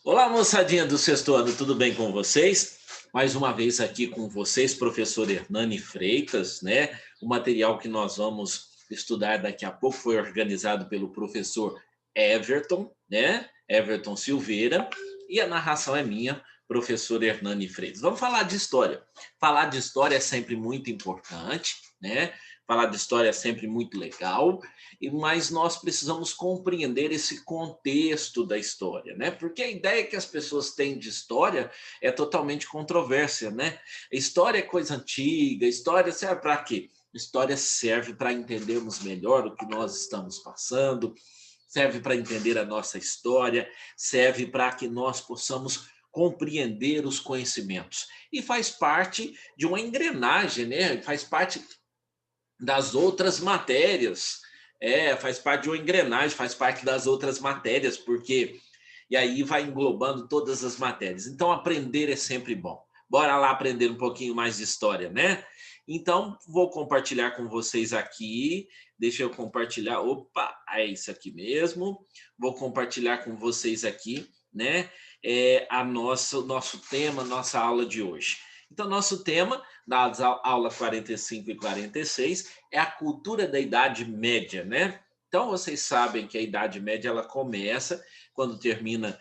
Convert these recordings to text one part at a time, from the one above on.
Olá, moçadinha do sexto ano, tudo bem com vocês? Mais uma vez aqui com vocês, professor Hernani Freitas, né? O material que nós vamos estudar daqui a pouco foi organizado pelo professor Everton, né? Everton Silveira, e a narração é minha, professor Hernani Freitas. Vamos falar de história. Falar de história é sempre muito importante, né? Falar de história é sempre muito legal, mas nós precisamos compreender esse contexto da história, né? Porque a ideia que as pessoas têm de história é totalmente controvérsia, né? História é coisa antiga, história serve para quê? História serve para entendermos melhor o que nós estamos passando, serve para entender a nossa história, serve para que nós possamos compreender os conhecimentos. E faz parte de uma engrenagem, né? Faz parte das outras matérias. Faz parte de uma engrenagem, faz parte das outras matérias, porque e aí vai englobando todas as matérias. Então, aprender é sempre bom. Bora lá aprender um pouquinho mais de história, né? Então, vou compartilhar com vocês aqui. Deixa eu compartilhar. Opa, é isso aqui mesmo. Vou compartilhar com vocês aqui, né? O nosso tema, nossa aula de hoje. Então, nosso tema, das aula 45 e 46, é a cultura da Idade Média, né? Então, vocês sabem que a Idade Média ela começa quando termina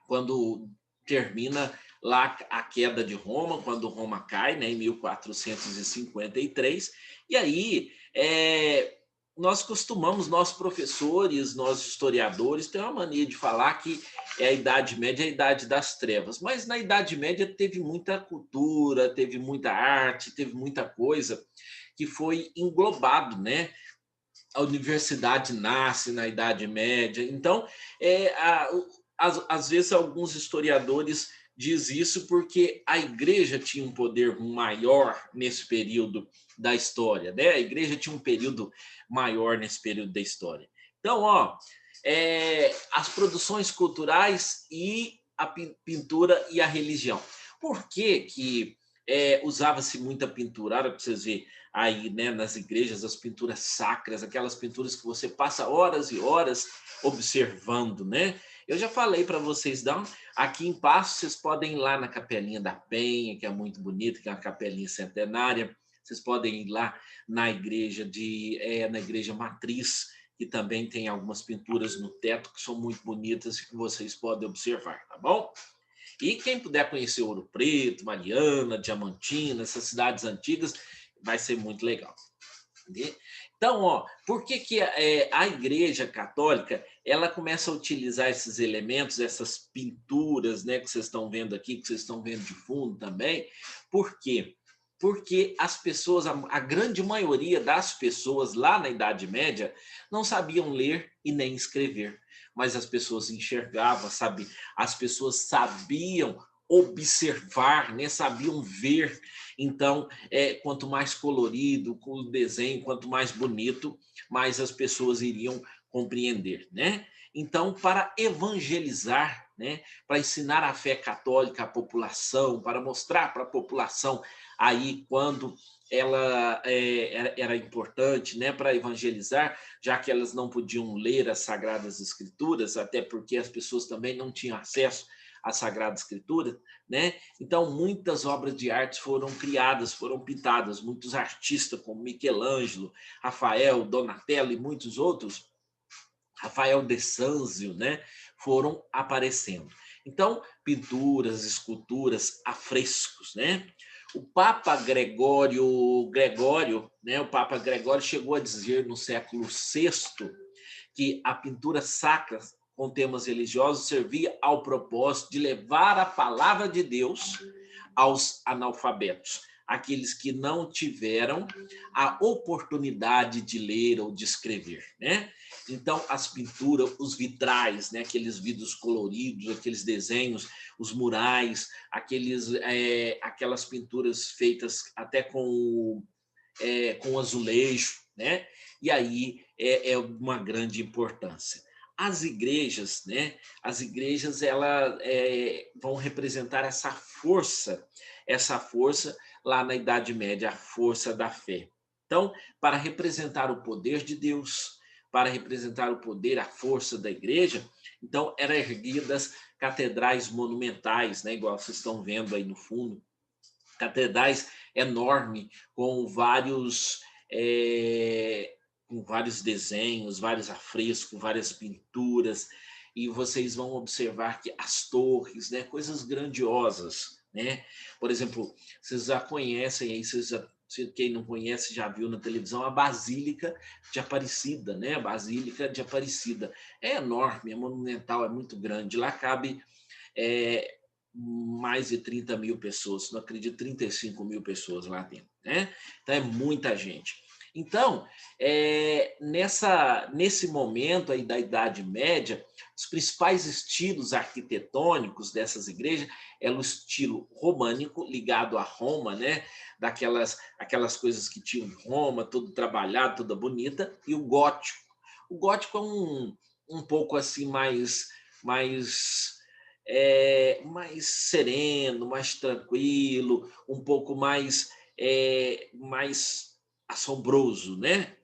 quando termina lá a queda de Roma, quando Roma cai, né, em 1453, e aí nós professores, nós historiadores, tem uma mania de falar que a Idade Média é a Idade das Trevas, mas na Idade Média teve muita cultura, teve muita arte, teve muita coisa que foi englobado, né? A universidade nasce na Idade Média. Então, às vezes, alguns historiadores dizem isso porque a igreja tinha um poder maior nesse período da história, né? A igreja tinha um período maior nesse período da história. Então, as produções culturais e a pintura e a religião. Por que que usava-se muita pintura? Olha para vocês verem aí, né, nas igrejas, as pinturas sacras, aquelas pinturas que você passa horas e horas observando, né? Eu já falei para vocês, aqui em Paços, vocês podem ir lá na Capelinha da Penha, que é muito bonita, que é uma capelinha centenária. Vocês podem ir lá na igreja matriz, que também tem algumas pinturas no teto que são muito bonitas e que vocês podem observar, tá bom? E quem puder conhecer Ouro Preto, Mariana, Diamantina, essas cidades antigas, vai ser muito legal. Então, por que que a Igreja Católica ela começa a utilizar esses elementos, essas pinturas, né, que vocês estão vendo aqui, que vocês estão vendo de fundo também? Por quê? Porque as pessoas, a grande maioria das pessoas lá na Idade Média não sabiam ler e nem escrever, mas as pessoas enxergavam, sabe? As pessoas sabiam observar, né? Sabiam ver. Então, quanto mais colorido o desenho, quanto mais bonito, mais as pessoas iriam compreender, né? Então, para evangelizar, né, para ensinar a fé católica à população, para mostrar para a população aí quando ela era importante, né, para evangelizar, já que elas não podiam ler as Sagradas Escrituras, até porque as pessoas também não tinham acesso à Sagrada Escritura, né? Então, muitas obras de arte foram criadas, foram pintadas, muitos artistas como Michelangelo, Rafael, Donatello e muitos outros, Rafael de Sanzio, né, foram aparecendo. Então, pinturas, esculturas, afrescos, né? O Papa Gregório chegou a dizer no século VI que a pintura sacra com temas religiosos servia ao propósito de levar a palavra de Deus aos analfabetos, aqueles que não tiveram a oportunidade de ler ou de escrever, né? Então, as pinturas, os vitrais, né? Aqueles vidros coloridos, aqueles desenhos, os murais, aquelas pinturas feitas até com azulejo, né? E aí é uma grande importância. As igrejas, né? As igrejas vão representar essa força lá na Idade Média, a força da fé. Então, para representar o poder de Deus, para representar o poder, a força da igreja, então eram erguidas catedrais monumentais, né, igual vocês estão vendo aí no fundo, catedrais enormes, com vários desenhos, vários afrescos, várias pinturas, e vocês vão observar que as torres, né, coisas grandiosas, né? Por exemplo, vocês já conhecem aí, quem não conhece já viu na televisão a Basílica de Aparecida, né? A Basílica de Aparecida é enorme, é monumental, é muito grande. Lá cabe mais de 30 mil pessoas, não acredito, 35 mil pessoas lá dentro, né? Então é muita gente. Então, nesse momento aí da Idade Média, os principais estilos arquitetônicos dessas igrejas é o estilo românico, ligado a Roma, né? Aquelas coisas que tinham Roma, tudo trabalhado, toda bonita, e o gótico. O gótico é um pouco assim mais sereno, mais tranquilo, um pouco mais assombroso, né?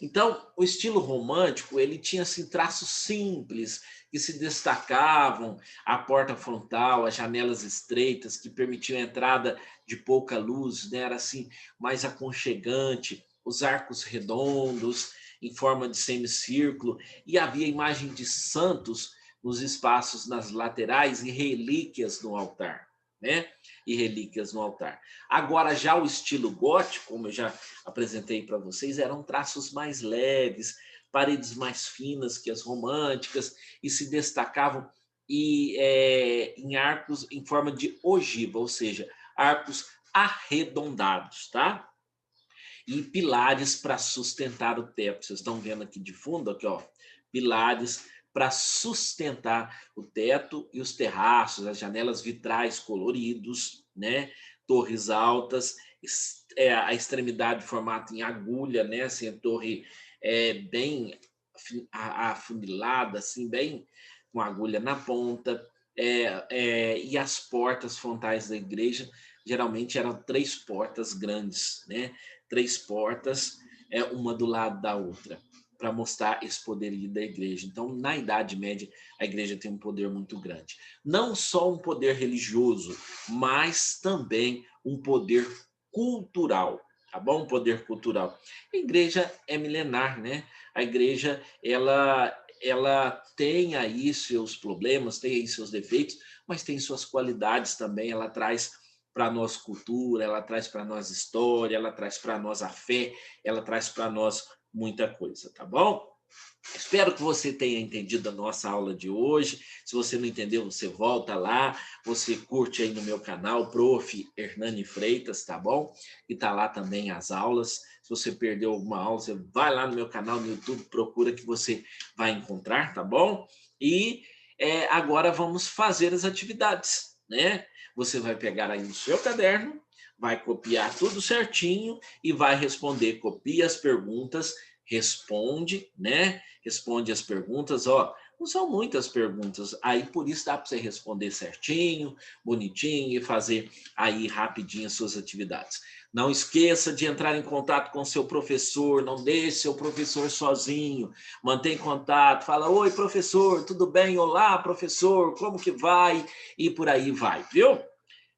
Então, o estilo romântico, ele tinha assim, traços simples, que se destacavam, a porta frontal, as janelas estreitas, que permitiam a entrada de pouca luz, né? Era assim, mais aconchegante, os arcos redondos, em forma de semicírculo, e havia imagem de santos nos espaços nas laterais e relíquias no altar, né? E relíquias no altar. Agora, já o estilo gótico, como eu já apresentei para vocês, eram traços mais leves, paredes mais finas que as românticas, e se destacavam em arcos em forma de ogiva, ou seja, arcos arredondados, tá? E pilares para sustentar o teto. Vocês estão vendo aqui de fundo, aqui, ó, pilares para sustentar o teto e os terraços, as janelas vitrais coloridos, né? Torres altas, a extremidade formato em agulha, né? Assim, a torre bem afunilada, assim, bem com agulha na ponta, e as portas frontais da igreja geralmente eram 3 portas grandes, né? 3 portas, uma do lado da outra, para mostrar esse poderio da igreja. Então, na Idade Média, a igreja tem um poder muito grande. Não só um poder religioso, mas também um poder cultural, tá bom? Um poder cultural. A igreja é milenar, né? A igreja, ela tem aí seus problemas, tem aí seus defeitos, mas tem suas qualidades também, ela traz para nós cultura, ela traz para nós história, ela traz para nós a fé, ela traz para nós muita coisa, tá bom? Espero que você tenha entendido a nossa aula de hoje. Se você não entendeu, você volta lá, você curte aí no meu canal, Prof. Hernani Freitas, tá bom? E tá lá também as aulas. Se você perdeu alguma aula, você vai lá no meu canal no YouTube, procura que você vai encontrar, tá bom? E agora vamos fazer as atividades, né? Você vai pegar aí no seu caderno, vai copiar tudo certinho e vai responder. Copia as perguntas, responde, né? Responde as perguntas, ó. Não são muitas perguntas, aí por isso dá para você responder certinho, bonitinho e fazer aí rapidinho as suas atividades. Não esqueça de entrar em contato com seu professor, não deixe seu professor sozinho, mantém contato, fala, oi professor, tudo bem? Olá professor, como que vai? E por aí vai, viu?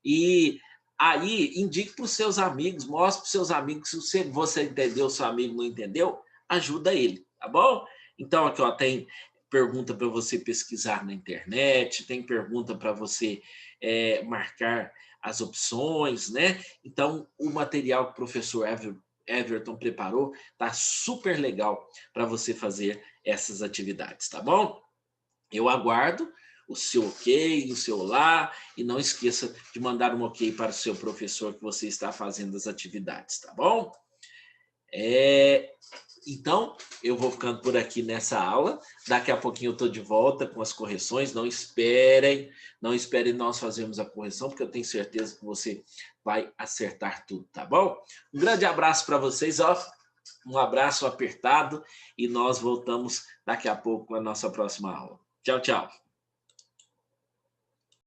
E aí indique para os seus amigos, mostre para os seus amigos, se você entendeu, seu amigo não entendeu, ajuda ele, tá bom? Então, aqui, ó, tem pergunta para você pesquisar na internet, tem pergunta para você marcar as opções, né? Então, o material que o professor Everton preparou tá super legal para você fazer essas atividades, tá bom? Eu aguardo o seu ok, o seu olá, e não esqueça de mandar um ok para o seu professor que você está fazendo as atividades, tá bom? Então, eu vou ficando por aqui nessa aula. Daqui a pouquinho eu estou de volta com as correções. Não esperem nós fazermos a correção, porque eu tenho certeza que você vai acertar tudo, tá bom? Um grande abraço para vocês, ó. Um abraço apertado e nós voltamos daqui a pouco com a nossa próxima aula. Tchau, tchau.